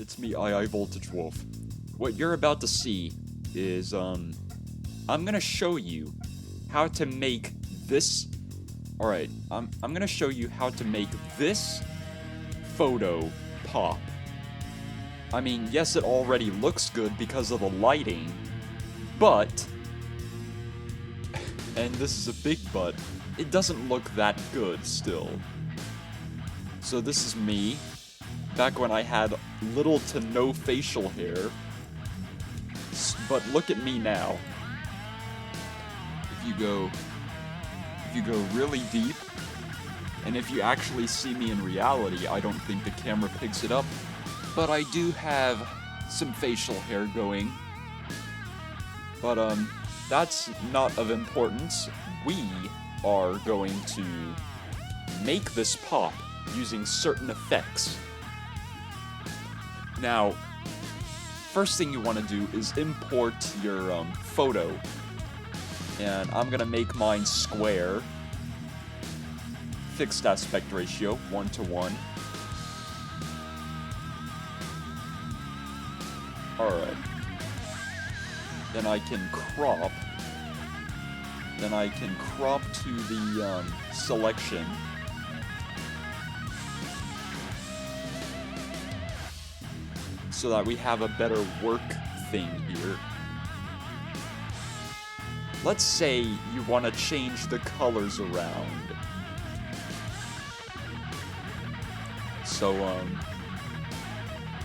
it's me, iiVoltageWolf. What you're about to see is, I'm gonna show you how to make this... Alright, I'm gonna show you how to make this photo pop. I mean, yes, it already looks good because of the lighting, but... and this is a big but, it doesn't look that good still. So this is me, back when I had little to no facial hair. But look at me now. If you go really deep, and if you actually see me in reality, I don't think the camera picks it up, but I do have some facial hair going. But that's not of importance. We are going to make this pop using certain effects. Now, first thing you want to do is import your photo. And I'm gonna make mine square. Fixed aspect ratio, 1:1. Alright. Then I can crop. Then I can crop to the selection. So that we have a better work thing here. Let's say you want to change the colors around. So,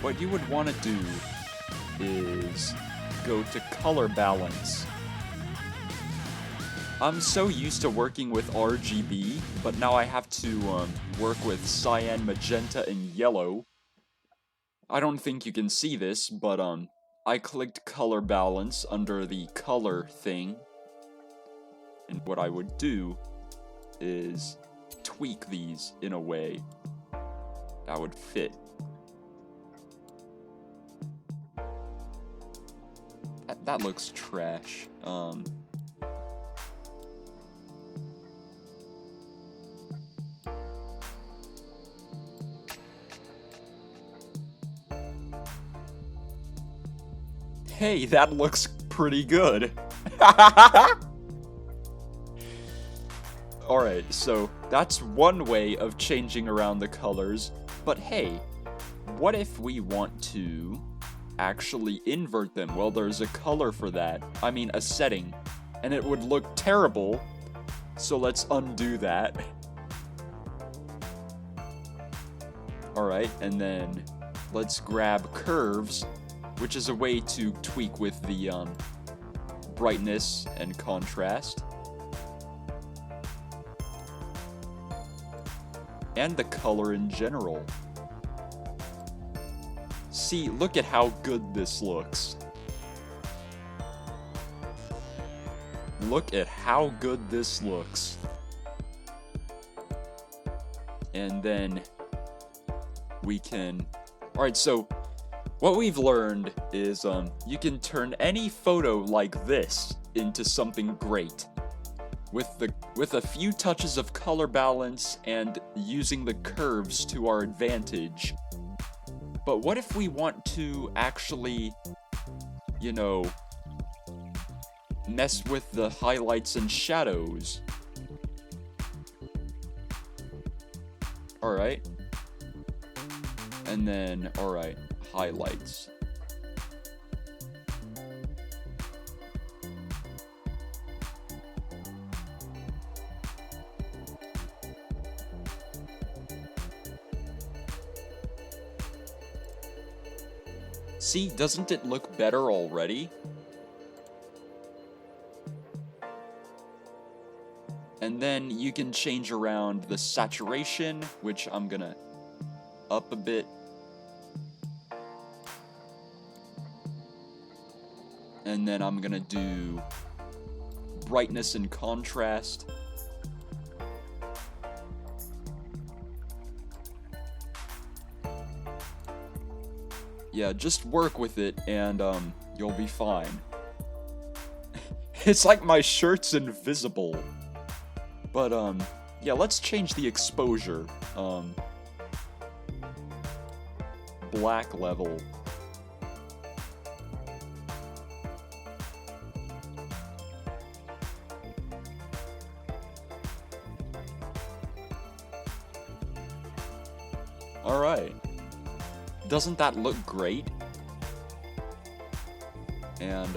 what you would want to do is go to color balance. I'm so used to working with RGB, but now I have to work with cyan, magenta, and yellow. I don't think you can see this, but I clicked color balance under the color thing. And what I would do is tweak these in a way that would fit. That looks trash. Hey, that looks pretty good. Alright, so that's one way of changing around the colors, but hey, what if we want to actually invert them? Well, there's a color for that, I mean a setting, and it would look terrible, so let's undo that. Alright, and then let's grab curves, which is a way to tweak with the brightness and contrast. And the color in general. See, look at how good this looks. Look at how good this looks. And then we can... Alright, so what we've learned is you can turn any photo like this into something great. With a few touches of color balance and using the curves to our advantage. But what if we want to actually, you know, mess with the highlights and shadows? Alright. And then, alright, highlights. See, doesn't it look better already? And then you can change around the saturation, which I'm gonna up a bit. And then I'm gonna do brightness and contrast. Yeah, just work with it and you'll be fine. It's like my shirt's invisible. But yeah, let's change the exposure. black level. Alright. Doesn't that look great? And,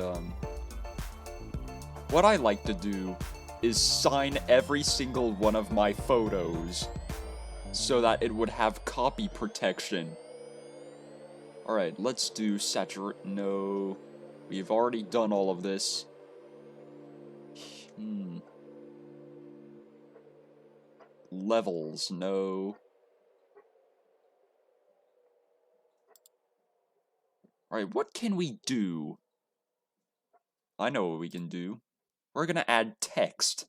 what I like to do is sign every single one of my photos so that it would have copy protection. Alright, let's do saturate. No. We've already done all of this. Levels, no. Alright, what can we do? I know what we can do. We're gonna add text.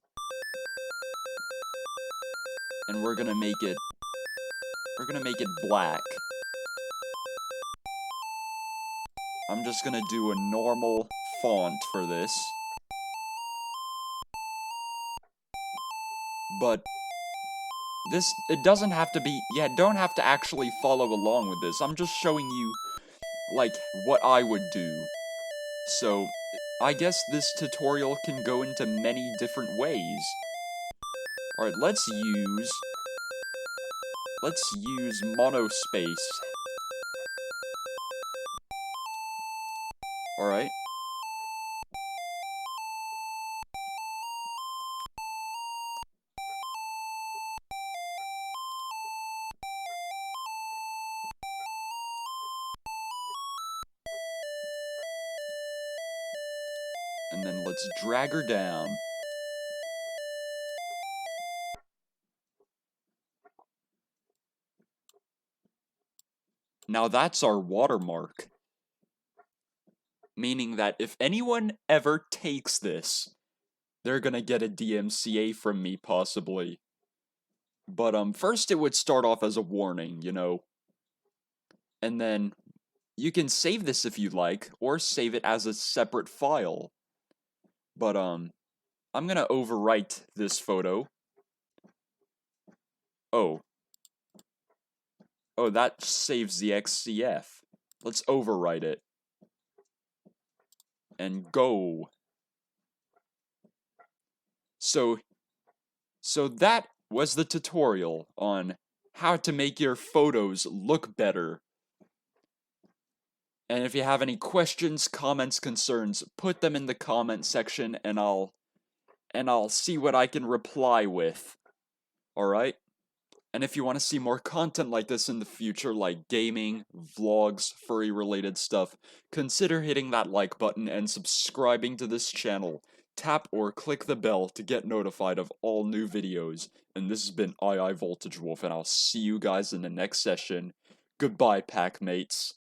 And we're gonna make it black. I'm just gonna do a normal font for this. But it doesn't have to be, don't have to actually follow along with this. I'm just showing you, like, what I would do. So, I guess this tutorial can go into many different ways. Alright, let's use monospace. Alright. And then let's drag her down. Now that's our watermark. Meaning that if anyone ever takes this, they're gonna get a DMCA from me, possibly. But, first it would start off as a warning, you know? And then, you can save this if you like, or save it as a separate file. But, I'm gonna overwrite this photo. Oh, that saves the XCF. Let's overwrite it. And go. So that was the tutorial on how to make your photos look better. And if you have any questions, comments, concerns, put them in the comment section and I'll see what I can reply with. Alright? And if you want to see more content like this in the future, like gaming, vlogs, furry-related stuff, consider hitting that like button and subscribing to this channel. Tap or click the bell to get notified of all new videos. And this has been iiVoltageWolf, and I'll see you guys in the next session. Goodbye, pack mates.